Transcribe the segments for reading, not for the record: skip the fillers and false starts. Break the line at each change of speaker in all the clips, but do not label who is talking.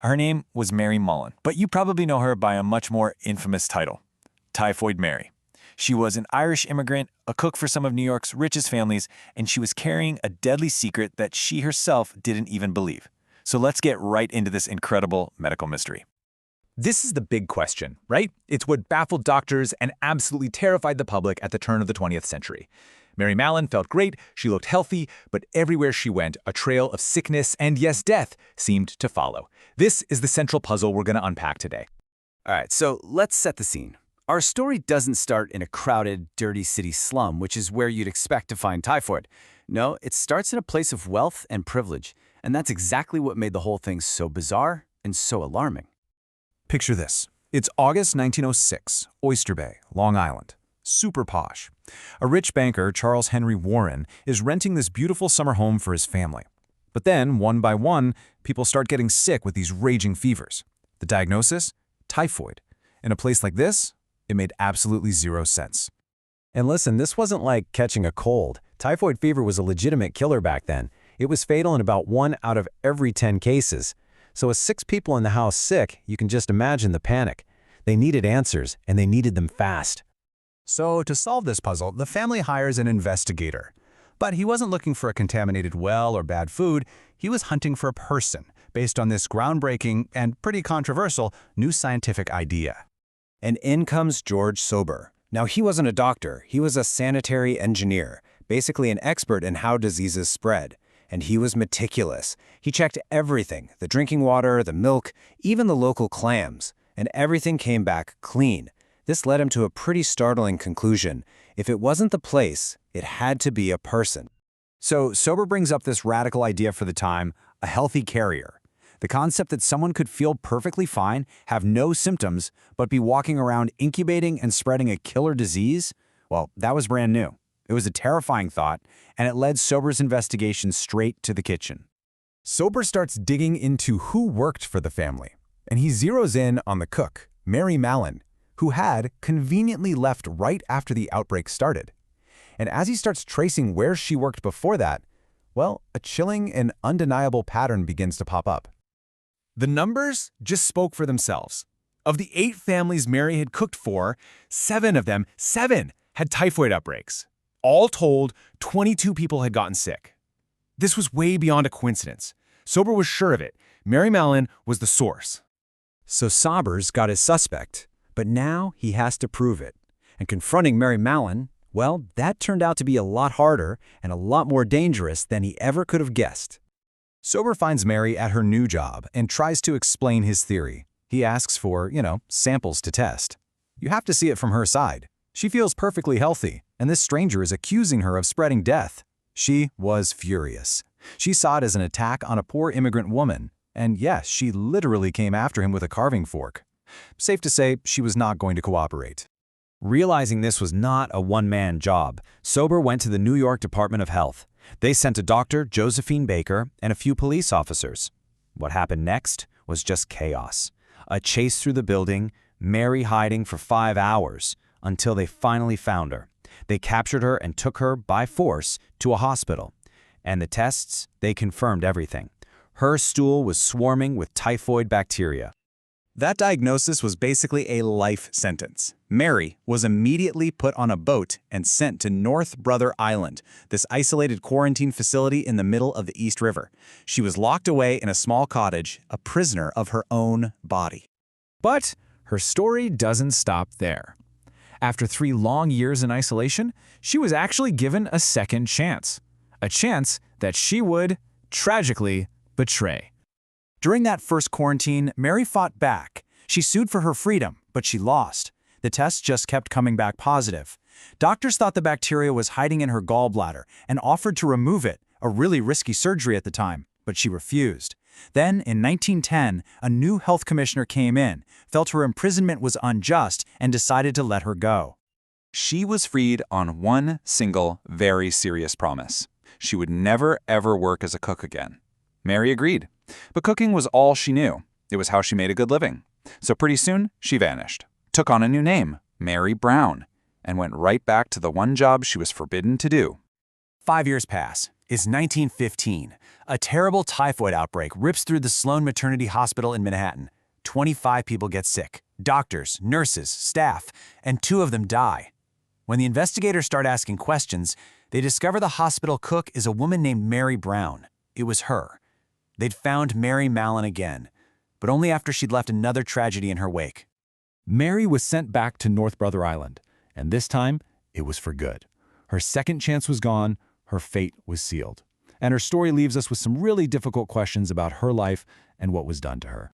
Her name was Mary Mallon, but you probably know her by a much more infamous title, Typhoid Mary. She was an Irish immigrant, a cook for some of New York's richest families, and she was carrying a deadly secret that she herself didn't even believe. So let's get right into this incredible medical mystery.
This is the big question, right? It's what baffled doctors and absolutely terrified the public at the turn of the 20th century. Mary Mallon felt great, she looked healthy, but everywhere she went, a trail of sickness and, yes, death seemed to follow. This is the central puzzle we're going to unpack today.
All right, so let's set the scene. Our story doesn't start in a crowded, dirty city slum, which is where you'd expect to find typhoid. No, it starts in a place of wealth and privilege, and that's exactly what made the whole thing so bizarre and so alarming.
Picture this. It's August 1906, Oyster Bay, Long Island. Super posh. A rich banker, Charles Henry Warren, is renting this beautiful summer home for his family. But then, one by one, people start getting sick with these raging fevers. The diagnosis? Typhoid. In a place like this, it made absolutely zero sense.
And listen, this wasn't like catching a cold. Typhoid fever was a legitimate killer back then. It was fatal in about 1 out of every 10 cases. So with 6 people in the house sick, you can just imagine the panic. They needed answers, and they needed them fast.
So to solve this puzzle, the family hires an investigator. But he wasn't looking for a contaminated well or bad food. He was hunting for a person, based on this groundbreaking and pretty controversial new scientific idea.
And in comes George Sober. Now, he wasn't a doctor. He was a sanitary engineer, basically an expert in how diseases spread. And he was meticulous. He checked everything, the drinking water, the milk, even the local clams, and everything came back clean. This led him to a pretty startling conclusion. If it wasn't the place, it had to be a person.
So Sober brings up this radical idea for the time, a healthy carrier. The concept that someone could feel perfectly fine, have no symptoms, but be walking around incubating and spreading a killer disease, well, that was brand new. It was a terrifying thought, and it led Sober's investigation straight to the kitchen.
Sober starts digging into who worked for the family, and he zeroes in on the cook, Mary Mallon, who had conveniently left right after the outbreak started. And as he starts tracing where she worked before that, well, a chilling and undeniable pattern begins to pop up. The numbers just spoke for themselves. Of the 8 families Mary had cooked for, 7 of them, 7, had typhoid outbreaks. All told, 22 people had gotten sick. This was way beyond a coincidence. Sober was sure of it. Mary Mallon was the source.
So Sober's got his suspect, but now he has to prove it. And confronting Mary Mallon, well, that turned out to be a lot harder and a lot more dangerous than he ever could have guessed.
Sober finds Mary at her new job and tries to explain his theory. He asks for, samples to test. You have to see it from her side. She feels perfectly healthy, and this stranger is accusing her of spreading death. She was furious. She saw it as an attack on a poor immigrant woman, and yes, she literally came after him with a carving fork. Safe to say, she was not going to cooperate.
Realizing this was not a one-man job, Sober went to the New York Department of Health. They sent a doctor, Josephine Baker, and a few police officers. What happened next was just chaos. A chase through the building, Mary hiding for 5 hours, until they finally found her. They captured her and took her, by force, to a hospital. And the tests, they confirmed everything. Her stool was swarming with typhoid bacteria.
That diagnosis was basically a life sentence. Mary was immediately put on a boat and sent to North Brother Island, this isolated quarantine facility in the middle of the East River. She was locked away in a small cottage, a prisoner of her own body.
But her story doesn't stop there. After 3 long years in isolation, she was actually given a second chance. A chance that she would, tragically, betray.
During that first quarantine, Mary fought back. She sued for her freedom, but she lost. The tests just kept coming back positive. Doctors thought the bacteria was hiding in her gallbladder and offered to remove it, a really risky surgery at the time, but she refused. Then, in 1910, a new health commissioner came in, felt her imprisonment was unjust, and decided to let her go.
She was freed on one single, very serious promise. She would never, ever work as a cook again. Mary agreed. But cooking was all she knew. It was how she made a good living. So pretty soon, she vanished, took on a new name, Mary Brown, and went right back to the one job she was forbidden to do.
5 years pass.
is 1915. A terrible typhoid outbreak rips through the Sloan Maternity Hospital in Manhattan. 25 people get sick, doctors, nurses, staff, and 2 of them die. When the investigators start asking questions, they discover the hospital cook is a woman named Mary Brown. It was her. They'd found Mary Mallon again, but only after she'd left another tragedy in her wake.
Mary was sent back to North Brother Island, and this time, it was for good. Her second chance was gone, her fate was sealed. And her story leaves us with some really difficult questions about her life and what was done to her.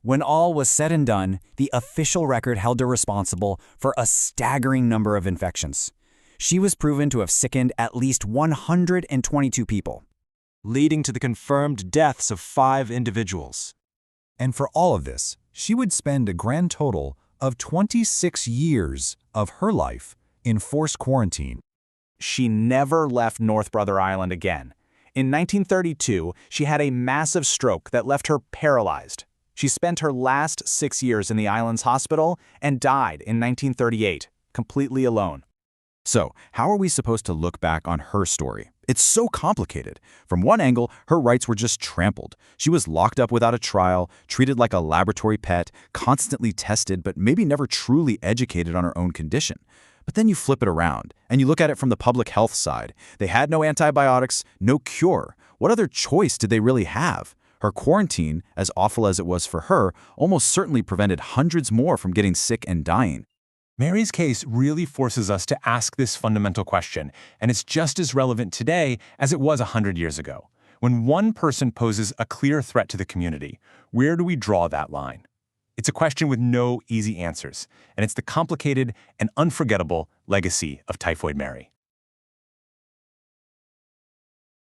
When all was said and done, the official record held her responsible for a staggering number of infections. She was proven to have sickened at least 122 people,
Leading to the confirmed deaths of 5 individuals.
And for all of this, she would spend a grand total of 26 years of her life in forced quarantine.
She never left North Brother Island again. In 1932, she had a massive stroke that left her paralyzed. She spent her last 6 years in the island's hospital and died in 1938, completely alone.
So, how are we supposed to look back on her story? It's so complicated. From one angle, her rights were just trampled. She was locked up without a trial, treated like a laboratory pet, constantly tested, but maybe never truly educated on her own condition. But then you flip it around, and you look at it from the public health side. They had no antibiotics, no cure. What other choice did they really have? Her quarantine, as awful as it was for her, almost certainly prevented hundreds more from getting sick and dying.
Mary's case really forces us to ask this fundamental question, and it's just as relevant today as it was 100 years ago. When one person poses a clear threat to the community, where do we draw that line? It's a question with no easy answers, and it's the complicated and unforgettable legacy of Typhoid Mary.